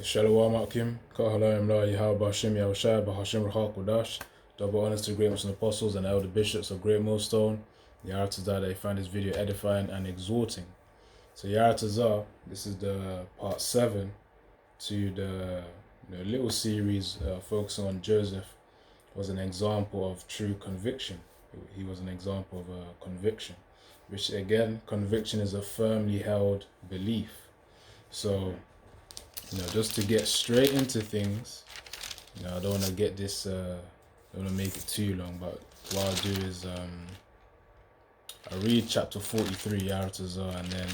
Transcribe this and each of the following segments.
Shalom Akim, Kahalayim La Yahab Hashem Yahushai, Bahashim Rahak Kodash, double honors to the great Muslim apostles and elder bishops of Great Millstone. Yaratazar, they find this video edifying and exhorting. So Yaratazar, this is the part 7 to the little series focusing on Joseph was an example of true conviction. He was an example of conviction, which again, conviction is a firmly held belief. So, just to get straight into things, I don't want to get this, I don't want to make it too long, but what I'll do is I'll read chapter 43, Yaratazar, and then,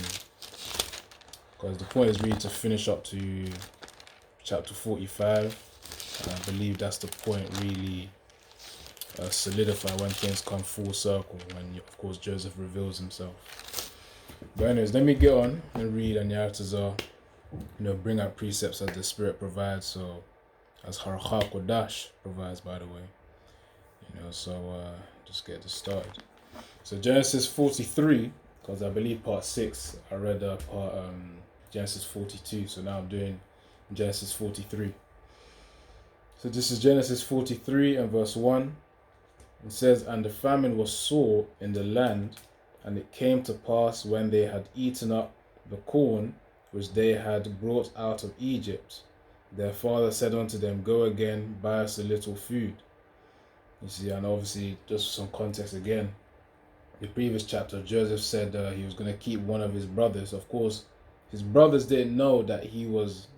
because the point is really to finish up to chapter 45, and I believe that's the point really solidify when things come full circle, when, of course, Joseph reveals himself. But anyways, let me get on and read, and Yaratazar, bring out precepts as the Spirit provides, so as Harakha Kodash provides, by the way. So just get this started. So Genesis 43, because I believe part 6, I read part Genesis 42, so now I'm doing Genesis 43. So this is Genesis 43 and verse 1. It says, "And the famine was sore in the land, and it came to pass when they had eaten up the corn which they had brought out of Egypt, their father said unto them, Go again, buy us a little food." You see, and obviously, just for some context again, the previous chapter, Joseph said he was going to keep one of his brothers. Of course, his brothers didn't know that he was,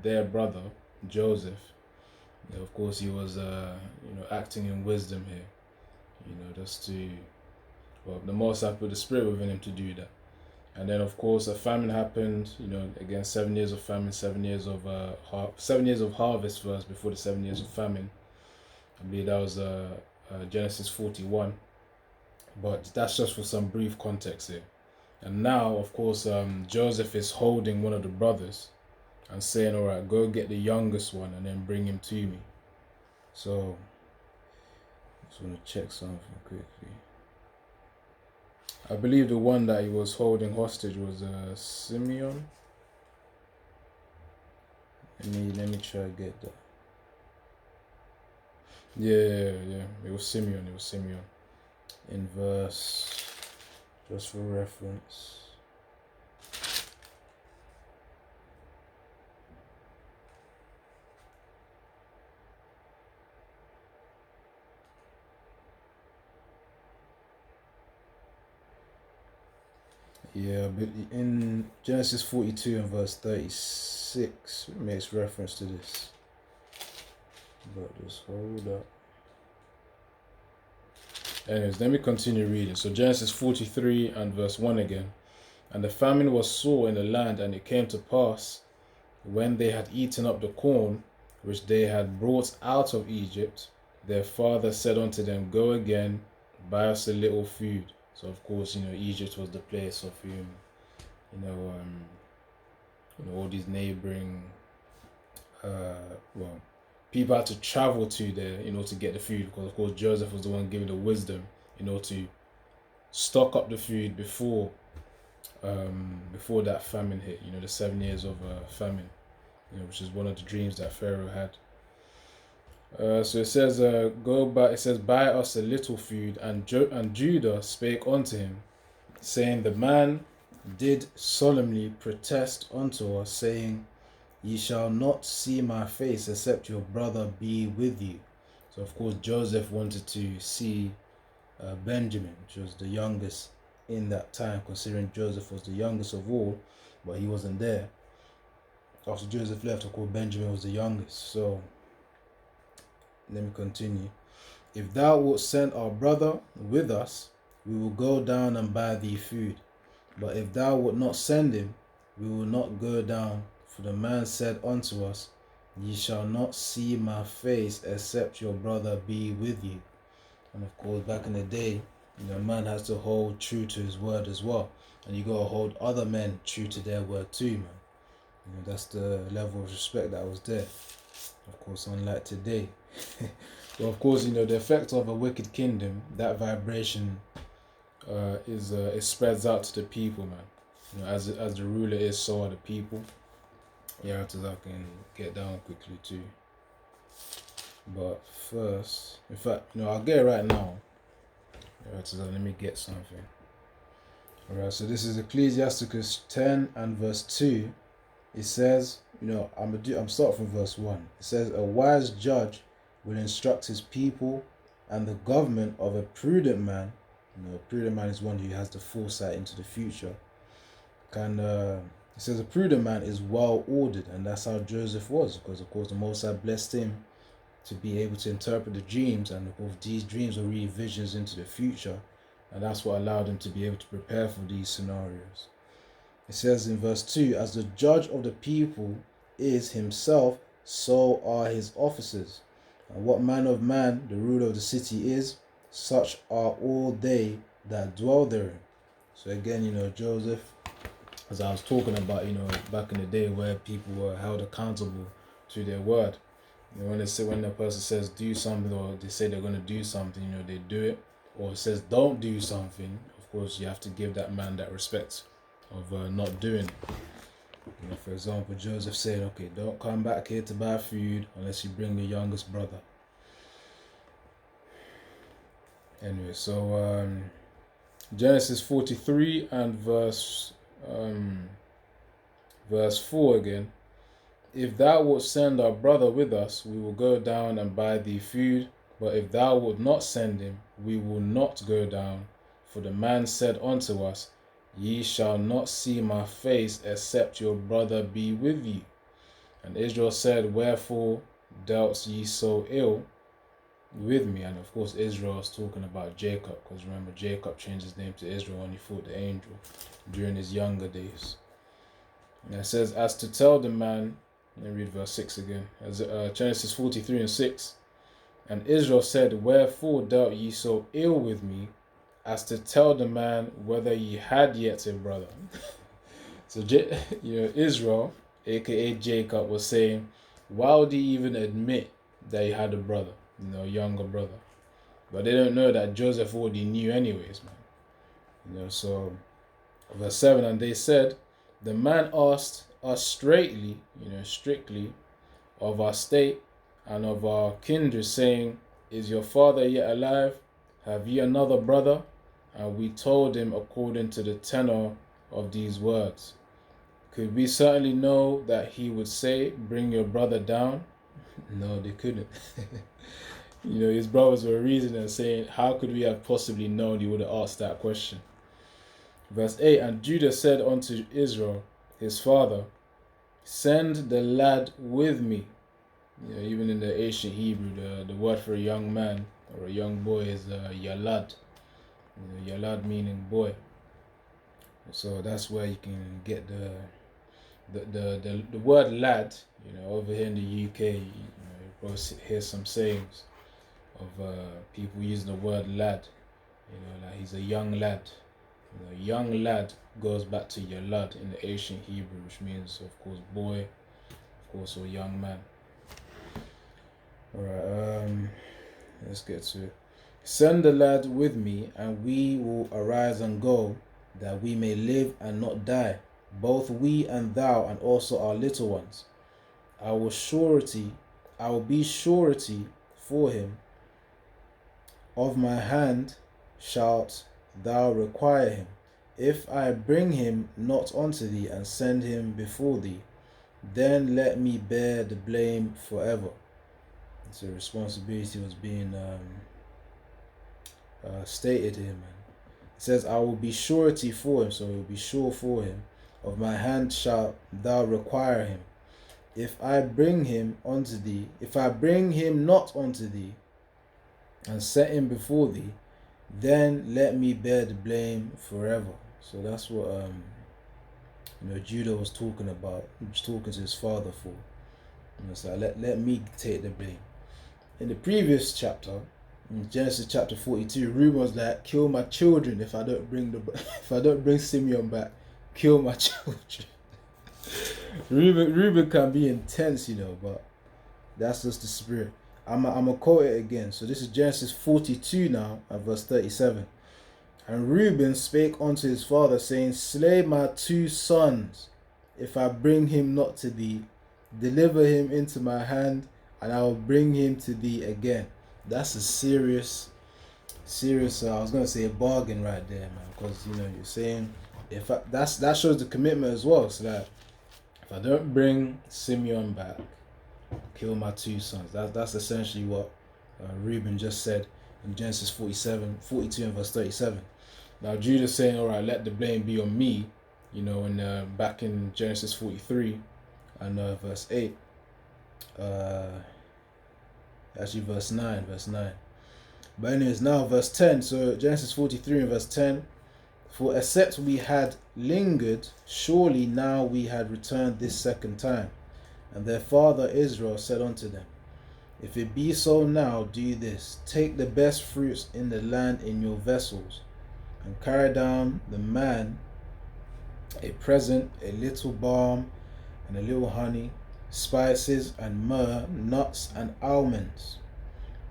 their brother, Joseph. Of course, he was, acting in wisdom here, just to, the Most High put the Spirit within him to do that. And then, of course, a famine happened. Again, 7 years of famine, 7 years of 7 years of harvest first before the 7 years of famine. I believe that was Genesis 41. But that's just for some brief context here. And now, of course, Joseph is holding one of the brothers and saying, "All right, go get the youngest one and then bring him to me." So, I just want to check something quickly. I believe the one that he was holding hostage was Simeon. Let me try to get that. Yeah. It was Simeon. In verse, just for reference. Yeah, but in Genesis 42 and verse 36, it makes reference to this. But just hold up. Anyways, let me continue reading. So Genesis 43 and verse 1 again. "And the famine was sore in the land, and it came to pass, when they had eaten up the corn which they had brought out of Egypt, their father said unto them, Go again, buy us a little food." So of course, Egypt was the place of all these neighboring, people had to travel to there, to get the food, because of course Joseph was the one giving the wisdom, to stock up the food before that famine hit. The 7 years of famine, which is one of the dreams that Pharaoh had. So it says, it says, "Buy us a little food, and Judah spake unto him, saying, The man did solemnly protest unto us, saying, Ye shall not see my face, except your brother be with you." So of course Joseph wanted to see Benjamin, which was the youngest in that time, considering Joseph was the youngest of all, but he wasn't there. After Joseph left, of course Benjamin was the youngest. So let me continue. "If thou wilt send our brother with us, we will go down and buy thee food. But if thou wilt not send him, we will not go down. For the man said unto us, Ye shall not see my face, except your brother be with you." And of course, back in the day, a man has to hold true to his word as well. And you got to hold other men true to their word too, man. That's the level of respect that was there. Of course, unlike today. But of course, the effect of a wicked kingdom, that vibration it spreads out to the people, man. As the ruler is, so are the people. Yeah, after that I can get down quickly too. But first, in fact, I'll get it right now. Right, so let me get something. Alright, so this is Ecclesiasticus 10 and verse 2. It says, I'm starting from verse 1. It says, a wise judge will instruct his people, and the government of a prudent man, a prudent man is one who has the foresight into the future, it says a prudent man is well ordered, and that's how Joseph was, because of course the Most High blessed him to be able to interpret the dreams, and of course these dreams were really visions into the future, and that's what allowed him to be able to prepare for these scenarios. It says in verse 2, as the judge of the people is himself, so are his officers. And what manner of man the ruler of the city is, such are all they that dwell therein. So again, Joseph, as I was talking about, back in the day where people were held accountable to their word. When the person says do something, or they say they're going to do something, they do it. Or it says don't do something, of course you have to give that man that respect of not doing it. For example, Joseph said, okay, don't come back here to buy food unless you bring your youngest brother. Anyway, so Genesis 43 and verse 4 again. If thou wilt send our brother with us, we will go down and buy thee food. But if thou wilt not send him, we will not go down. For the man said unto us, ye shall not see my face, except your brother be with you. And Israel said, wherefore dealt ye so ill with me? And of course Israel is talking about Jacob, because remember Jacob changed his name to Israel when he fought the angel during his younger days. And it says, as to tell the man, let me read verse 6 again. Genesis 43 and 6. And Israel said, wherefore dealt ye so ill with me, as to tell the man whether ye had yet a brother? So Israel, aka Jacob, was saying, why would he even admit that he had a brother, younger brother? But they don't know that Joseph already knew anyways, man. So verse 7, and they said, the man asked us strictly of our state and of our kindred, saying, is your father yet alive? Have ye another brother? And we told him according to the tenor of these words. Could we certainly know that he would say, bring your brother down? No, they couldn't. His brothers were reasoning and saying, how could we have possibly known he would have asked that question? Verse 8, and Judah said unto Israel, his father, send the lad with me. Even in the ancient Hebrew, the word for a young man or a young boy is yalad. Yalad meaning boy. So that's where you can get the word lad. Over here in the UK, you probably hear some sayings of people using the word lad. Like he's a young lad. Young lad goes back to yalad in the ancient Hebrew, which means, of course, boy, of course, or young man. Alright, let's get to it. Send the lad with me, and we will arise and go, that we may live and not die, both we and thou, and also our little ones. I will be surety for him. Of my hand shalt thou require him. If I bring him not unto thee, and send him before thee, then let me bear the blame forever. So responsibility was being stated to him. It says, I will be surety for him, so it will be sure for him. Of my hand shalt thou require him. If I bring him not unto thee, and set him before thee, then let me bear the blame forever. So that's what Judah was talking about. He was talking to his father for. So let me take the blame. In the previous chapter, in Genesis chapter 42, Reuben was like, kill my children if I don't bring Simeon back. Kill my children. Reuben can be intense, but that's just the spirit. I'm gonna quote it again. So this is Genesis 42 now, at verse 37. And Reuben spake unto his father, saying, slay my 2 sons, if I bring him not to thee? Deliver him into my hand, and I will bring him to thee again. That's a serious, I was gonna say a bargain right there, man. Because you're saying that shows the commitment as well. So that if I don't bring Simeon back, kill my two sons. That's essentially what Reuben just said in Genesis 42 and verse 37. Now Judah's saying, all right, let the blame be on me, and back in Genesis 43 and verse 8, actually verse 9. But anyways, now verse 10, so Genesis 43 and verse 10, for except we had lingered, surely now we had returned this second time. And their father Israel said unto them, if it be so now, do this, take the best fruits in the land in your vessels, and carry down the man a present, a little balm, and a little honey, spices, and myrrh, nuts, and almonds.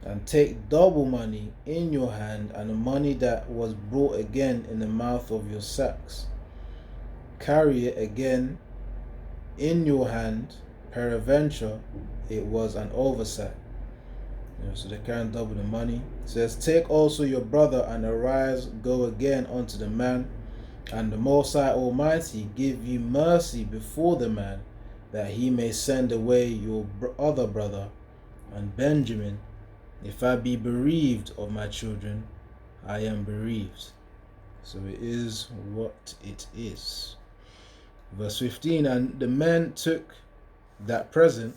And take double money in your hand, and the money that was brought again in the mouth of your sacks. Carry it again in your hand, peradventure it was an oversight. So they carry double the money. It says, take also your brother, and arise, go again unto the man, and the Most High Almighty give you mercy before the man, that he may send away your other brother. And Benjamin, if I be bereaved of my children, I am bereaved. So it is what it is. Verse 15, and the men took that present,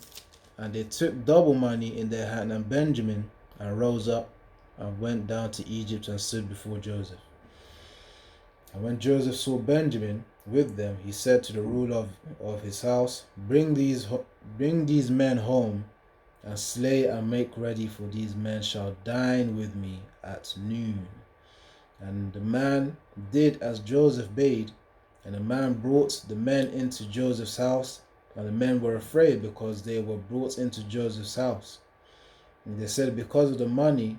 and they took double money in their hand, and Benjamin, and rose up and went down to Egypt and stood before Joseph. And when Joseph saw Benjamin with them, he said to the ruler of his house, bring these men home, and slay and make ready, for these men shall dine with me at noon. And the man did as Joseph bade, and the man brought the men into Joseph's house, and the men were afraid because they were brought into Joseph's house. And they said, because of the money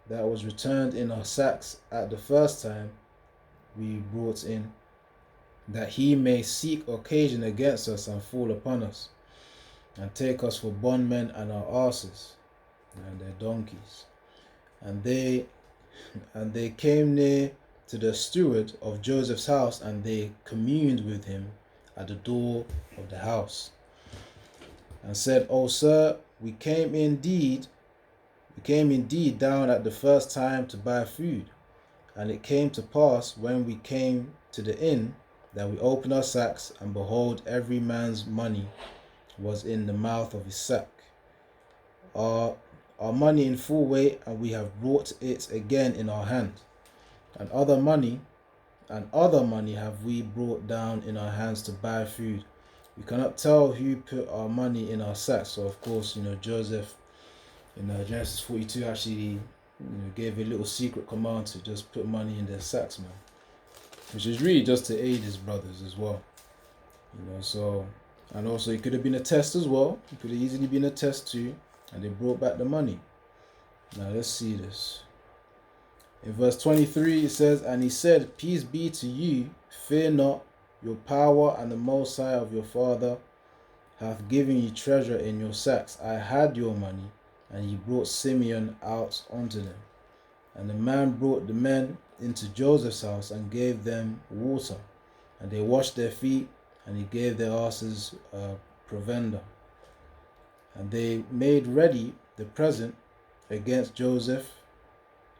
that was returned in our sacks at the first time we brought in, that he may seek occasion against us and fall upon us, and take us for bondmen and our asses and their donkeys. And they came near to the steward of Joseph's house, and they communed with him at the door of the house, and said, O sir, we came indeed down at the first time to buy food. And it came to pass, when we came to the inn, that we opened our sacks, and behold, every man's money was in the mouth of his sack, our money in full weight, and we have brought it again in our hand. And other money have we brought down in our hands to buy food. We cannot tell who put our money in our sacks. So of course, Joseph in Genesis 42 actually gave a little secret command to just put money in their sacks, man, which is really just to aid his brothers as well. So, and also it could have been a test as well. It could have easily been a test too, and they brought back the money. Now let's see this. In verse 23 it says, and he said, peace be to you, fear not, your power and the Most High of your father hath given you treasure in your sacks. I had your money. And he brought Simeon out unto them. And the man brought the men into Joseph's house, and gave them water, and they washed their feet, and he gave their asses provender. And they made ready the present against Joseph.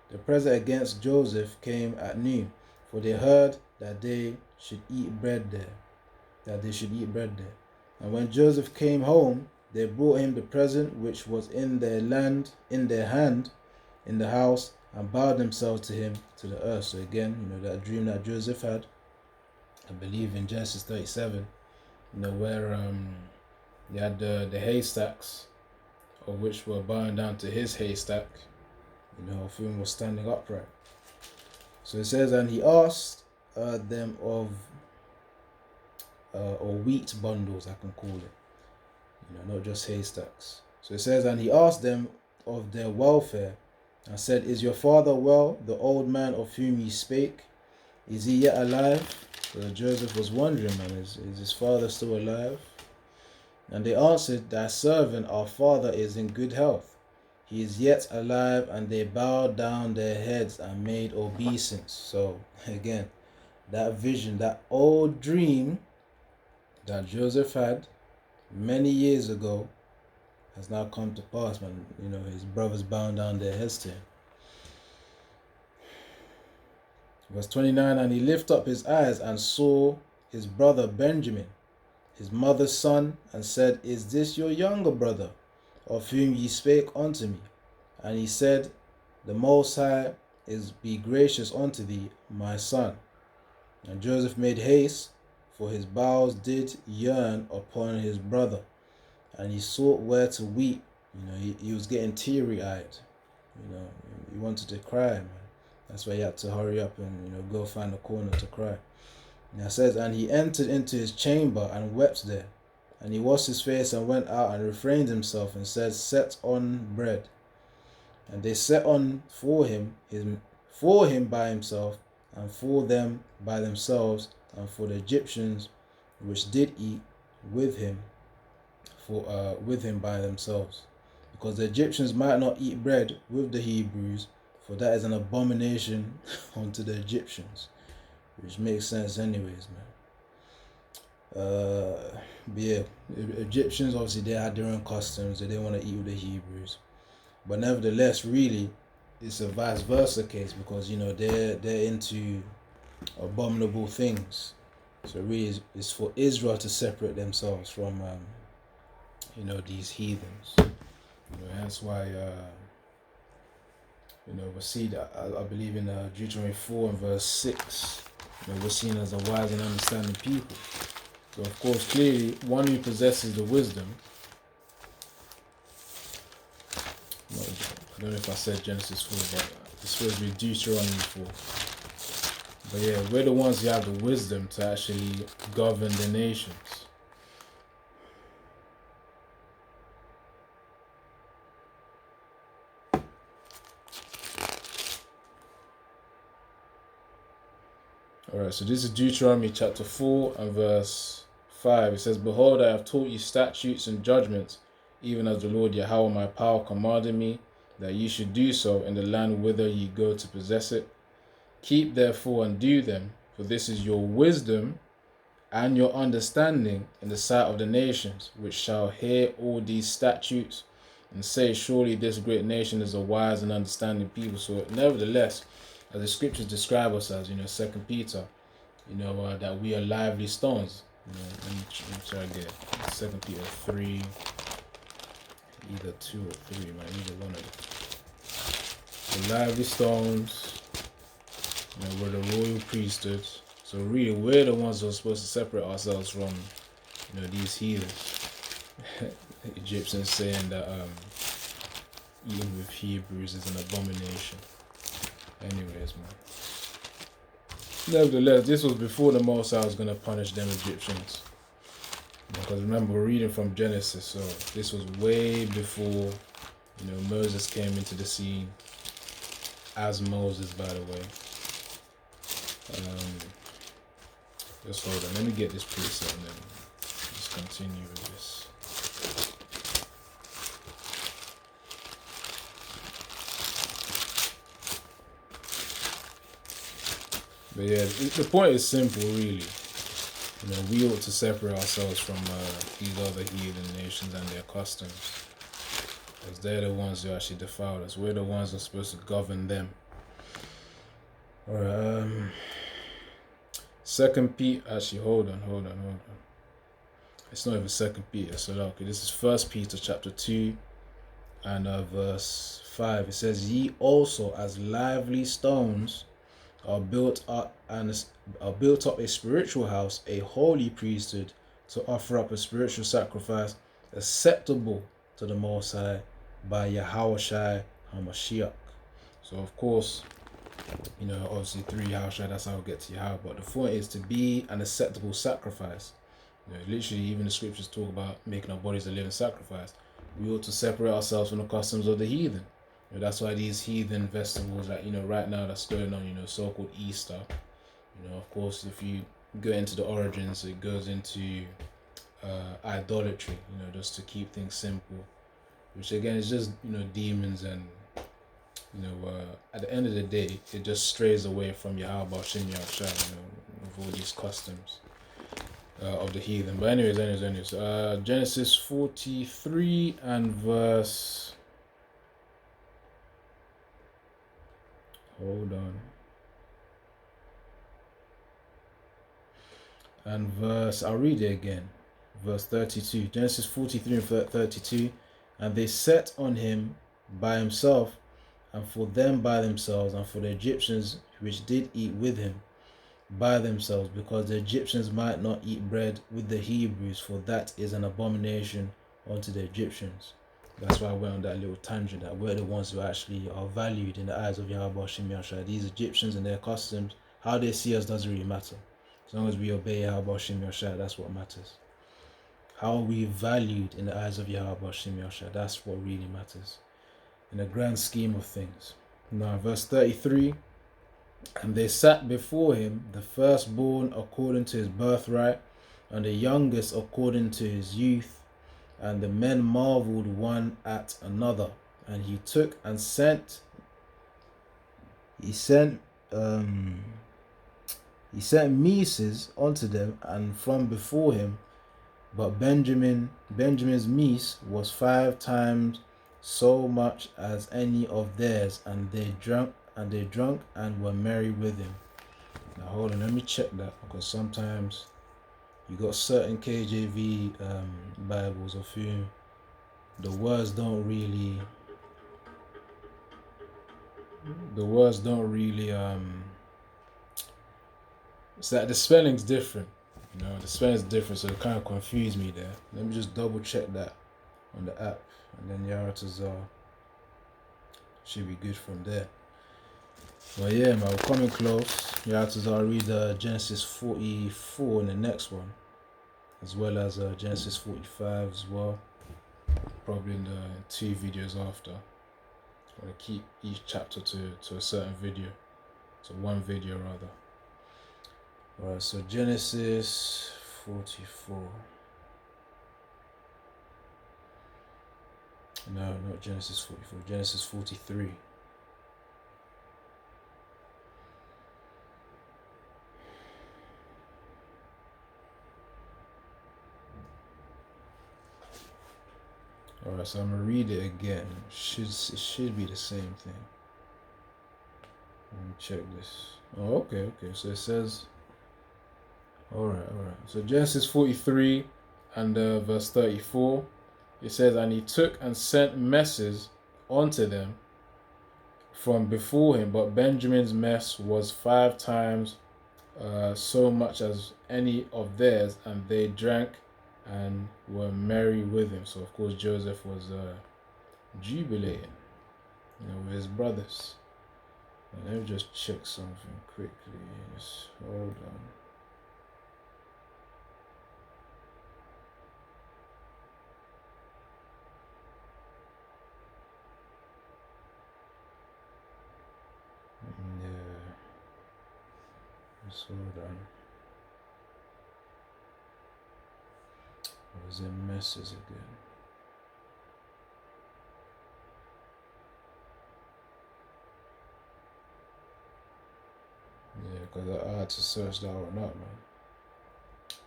The present against Joseph came at noon, for they heard that they should eat bread there. And when Joseph came home, they brought him the present which was in their hand, in the house, and bowed themselves to him to the earth. So again, that dream that Joseph had, I believe in Genesis 37, where they had the haystacks, of which were bowing down to his haystack, of whom was standing upright. So it says, and he asked them of or wheat bundles, I can call it, not just haystacks. So it says, and he asked them of their welfare, and said, is your father well, the old man of whom ye spake? is he yet alive? So Joseph was wondering, man, is his father still alive? And they answered, thy servant, our father, is in good health. He is yet alive. And they bowed down their heads and made obeisance. So again, that vision, that old dream that Joseph had many years ago has now come to pass, man. You know, his brothers bowing down their heads to him. Verse 29, and he lifted up his eyes and saw his brother Benjamin, his mother's son, and said, is this your younger brother, of whom ye spake unto me? And he said, the Most High is be gracious unto thee, my son. And Joseph made haste, for his bowels did yearn upon his brother, and he sought where to weep. You know, he was getting teary-eyed. You know, he wanted to cry, man. That's why he had to hurry up and, you know, go find a corner to cry. And it says, and he entered into his chamber and wept there. And he washed his face and went out and refrained himself and said, set on bread. And they set on for him by himself, and for them by themselves, and for the Egyptians which did eat with him by themselves. Because the Egyptians might not eat bread with the Hebrews, for that is an abomination unto the Egyptians. Which makes sense anyways, man. But yeah, Egyptians, obviously, they had their own customs. They didn't want to eat with the Hebrews. But nevertheless, really, it's a vice versa case, because, you know, they're into abominable things. So really, it's for Israel to separate themselves from, you know, these heathens. You know, hence why, you know, we see that, I believe in Deuteronomy 4 and verse 6, you know, we're seen as a wise and understanding people. So, of course, clearly, one who possesses the wisdom, I don't know if I said Genesis 4, but it's supposed to be Deuteronomy 4. But yeah, we're the ones who have the wisdom to actually govern the nations. Alright, so this is Deuteronomy chapter 4 and verse 5. It says, behold, I have taught you statutes and judgments, even as the Lord Yahweh my power commanded me, that ye should do so in the land whither ye go to possess it. Keep therefore and do them, for this is your wisdom and your understanding in the sight of the nations, which shall hear all these statutes, and say, surely this great nation is a wise and understanding people. So nevertheless, as the scriptures describe us as, you know, 2 Peter, you know, that we are lively stones. You know, let me try to get it. 2 Peter 3, either 2 or 3, man, either one of them. The lively stones, you know, we're the royal priesthood. So really, we're the ones who are supposed to separate ourselves from, you know, these heathens. Egyptians saying that eating with Hebrews is an abomination. Anyways, man. Nevertheless, this was before the Most High was going to punish them Egyptians. Because remember, we're reading from Genesis, so this was way before, you know, Moses came into the scene. As Moses, by the way. Just hold on. Let me get this preset and then just continue with this. But yeah, the point is simple, really. You know, we ought to separate ourselves from these other heathen nations and their customs, because they're the ones who actually defiled us. We're the ones who are supposed to govern them. Alright, 2 Peter, actually, hold on. It's not even 2 Peter, so okay, this is 1 Peter chapter 2 and verse 5. It says, ye also as lively stones are built up a spiritual house, a holy priesthood, to offer up a spiritual sacrifice acceptable to the Most High by Yahushua HaMashiach. So of course, you know, obviously through Yahushua, that's how we get to Yahweh. But the point is to be an acceptable sacrifice. You know, literally, even the scriptures talk about making our bodies a living sacrifice. We ought to separate ourselves from the customs of the heathen. You know, that's why these heathen festivals, like, you know, right now that's going on, you know, so-called Easter, You know, of course, if you go into the origins, it goes into idolatry. You know, just to keep things simple, which again is just demons and at the end of the day, it just strays away from Yahweh Shem Yahushua, with all these customs of the heathen. But anyways, Genesis 43 and verse. Hold on. And verse, I'll read it again. Verse 32. Genesis 43 and 32. And they set on him by himself, and for them by themselves, and for the Egyptians which did eat with him by themselves, because the Egyptians might not eat bread with the Hebrews, for that is an abomination unto the Egyptians. That's why I went on that little tangent, that we're the ones who actually are valued in the eyes of Yahweh Shem Yahushua. These Egyptians and their customs, how they see us doesn't really matter. As long as we obey Yahweh Shem Yahushua, that's what matters. How are we valued in the eyes of Yahweh Shem Yahushua? That's what really matters in the grand scheme of things. Now, verse 33. And they sat before him, the firstborn according to his birthright, and the youngest according to his youth. And the men marveled one at another. And he took and sent Mises unto them, and from before him. But Benjamin's meat was 5 times so much as any of theirs, and they drank and were merry with him. Now hold on, let me check that, because sometimes you got certain KJV Bibles of whom the words don't really it's that the spelling's different. The spelling's different, so it kind of confused me there. Let me just double check that on the app, and then Yaratazar should be good from there. Well, yeah, man, we're coming close. Yaratazar, read Genesis 44 in the next one, as well as Genesis 45 as well. Probably in the 2 videos after. I'm going to keep each chapter to a certain video. So 1 video rather. Alright, so Genesis 44. No, not Genesis 44. Genesis 43. Alright, so I'm going to read it again. It should be the same thing. Let me check this. Oh, okay. So it says... Alright. So Genesis 43 and verse 34, it says, and he took and sent messes unto them from before him, but Benjamin's mess was 5 times so much as any of theirs, and they drank and were merry with him. So of course Joseph was jubilating, with his brothers. Let me just check something quickly. Just hold on. Hold on. What is it? Messes again. Yeah, because I had to search that one up,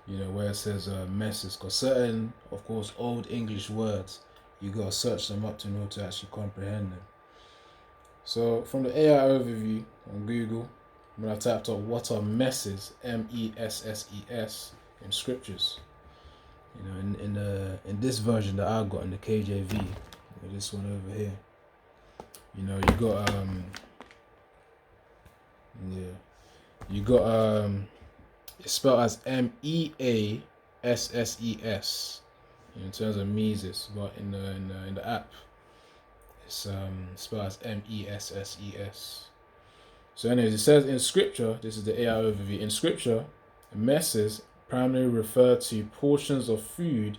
man. Where it says messes, because certain, of course, old English words, you gotta search them up to know to actually comprehend them. So from the AI overview on Google, when I typed up what are messes, MESSES, in scriptures, in this version that I got in the KJV, this one over here, you got it's spelled as MEASSES in terms of Mises, but in the app it's spelled as MESSES. So anyways, it says in scripture, this is the AI overview, in scripture, messes primarily refer to portions of food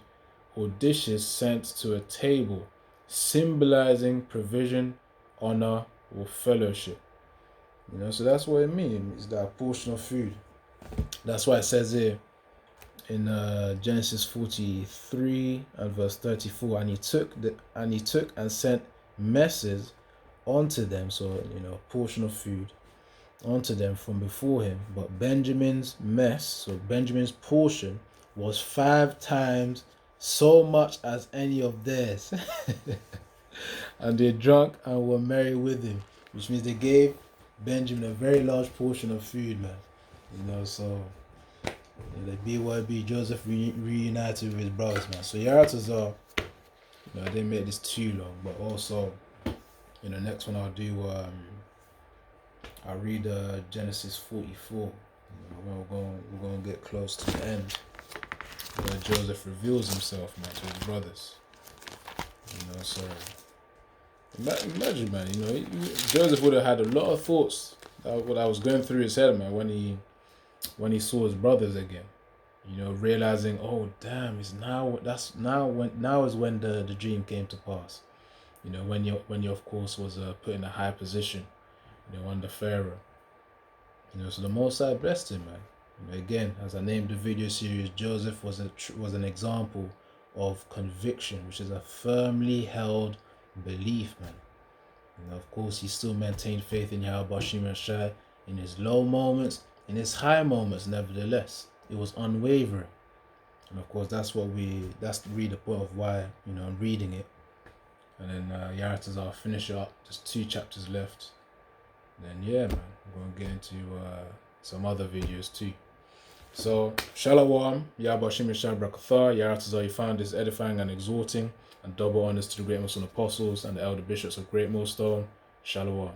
or dishes sent to a table, symbolizing provision, honor, or fellowship. So that's what it means, that portion of food. That's why it says here in Genesis 43 and verse 34, and he took and sent messes onto them, so a portion of food onto them from before him. But Benjamin's mess, so Benjamin's portion, was 5 times so much as any of theirs. And they drank and were merry with him, which means they gave Benjamin a very large portion of food, man. So the BYB Joseph reunited with his brothers, man. So Yaratazar, I didn't make this too long, but also, next one I'll do, I'll read Genesis 44. We're going to get close to the end, where Joseph reveals himself, man, to his brothers. So imagine, man, Joseph would have had a lot of thoughts what I was going through his head, man, when he saw his brothers again. Realizing, oh damn, now is when the dream came to pass. When you of course was put in a high position, under Pharaoh. So the Most High blessed him, man. Again, as I named the video series, Joseph was an example of conviction, which is a firmly held belief, man. Of course, he still maintained faith in Yahweh Bashim Yashai in his low moments, in his high moments. Nevertheless, it was unwavering, and of course, that's really the point of why I'm reading it. And then Yaratazar finish it up. Just 2 chapters left. Then yeah, man, I'm gonna get into some other videos too. So Shalom, Yahweh Shem Yeshua Brakatha, Yaratazar, you found this edifying and exhorting, and double honors to the great Muslim apostles and the elder bishops of Great Millstone. Shalom.